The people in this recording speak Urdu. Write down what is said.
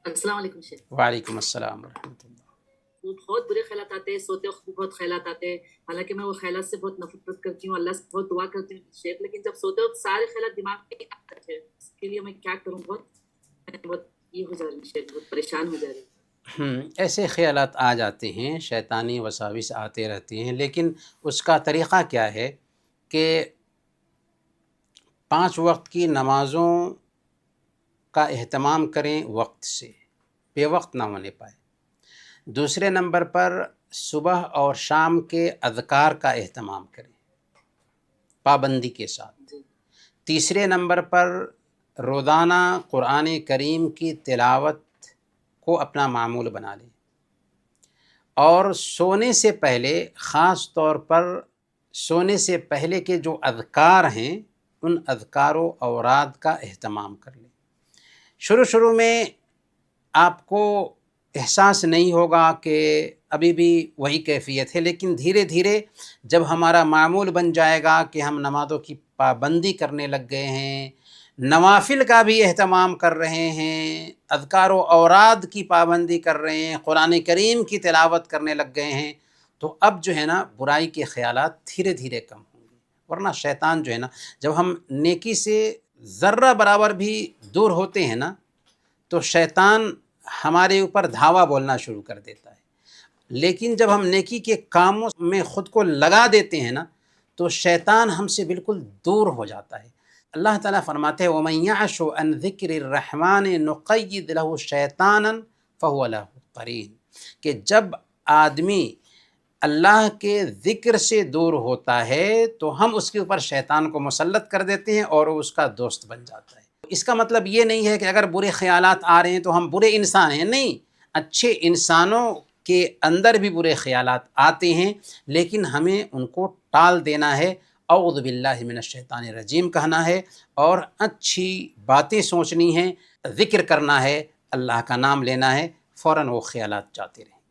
السلام علیکم شیخ. وعلیکم السلام ورحمۃ اللہ. وہ بہت برے خیالات آتے ہیں، سوتے وقت بھی بہت خیالات آتے ہیں. حالانکہ میں وہ خیالات سے بہت نفرت کرتی ہوں، اللہ سے بہت دعا کرتی ہوں شیخ، لیکن جب سوتے وقت سارے خیالات دماغ میں آتے ہیں، اس کے لیے میں کیا کروں؟ بہت یہ ہو جا رہی ہوں شیخ، بہت پریشان ہو جا رہی ہوں. ایسے خیالات آ جاتے ہیں، شیطانی وساوس آتے رہتے ہیں، لیکن اس کا طریقہ کیا ہے کہ 5 وقت کی نمازوں کا اہتمام کریں وقت سے، بے وقت نہ ہونے پائے. دوسرے نمبر پر صبح اور شام کے اذکار کا اہتمام کریں پابندی کے ساتھ. جی. تیسرے نمبر پر روزانہ قرآن کریم کی تلاوت کو اپنا معمول بنا لیں، اور سونے سے پہلے، خاص طور پر سونے سے پہلے کے جو اذکار ہیں ان اذکار و اوراد کا اہتمام کر لیں. شروع میں آپ کو احساس نہیں ہوگا کہ ابھی بھی وہی کیفیت ہے، لیکن دھیرے دھیرے جب ہمارا معمول بن جائے گا کہ ہم نمازوں کی پابندی کرنے لگ گئے ہیں، نوافل کا بھی اہتمام کر رہے ہیں، اذکار و اوراد کی پابندی کر رہے ہیں، قرآن کریم کی تلاوت کرنے لگ گئے ہیں، تو اب جو ہے نا برائی کے خیالات دھیرے دھیرے کم ہوں گے. ورنہ شیطان جو ہے نا، جب ہم نیکی سے ذرہ برابر بھی دور ہوتے ہیں نا تو شیطان ہمارے اوپر دھاوا بولنا شروع کر دیتا ہے. لیکن جب ہم نیکی کے کاموں میں خود کو لگا دیتے ہیں نا تو شیطان ہم سے بالکل دور ہو جاتا ہے. اللہ تعالیٰ فرماتے ہیں وَمَن يَعْشُ عَنْ ذِكْرِ الرَّحْمَنِ نُقَيِّضْ لَهُ شَيْطَانًا فَهُوَ لَهُ قَرِينٌ، کہ جب آدمی اللہ کے ذکر سے دور ہوتا ہے تو ہم اس کے اوپر شیطان کو مسلط کر دیتے ہیں اور وہ اس کا دوست بن جاتا ہے. اس کا مطلب یہ نہیں ہے کہ اگر برے خیالات آ رہے ہیں تو ہم برے انسان ہیں، نہیں، اچھے انسانوں کے اندر بھی برے خیالات آتے ہیں، لیکن ہمیں ان کو ٹال دینا ہے، اعوذ باللہ من الشیطان الرجیم کہنا ہے، اور اچھی باتیں سوچنی ہیں، ذکر کرنا ہے، اللہ کا نام لینا ہے، فوراً وہ خیالات جاتے رہیں.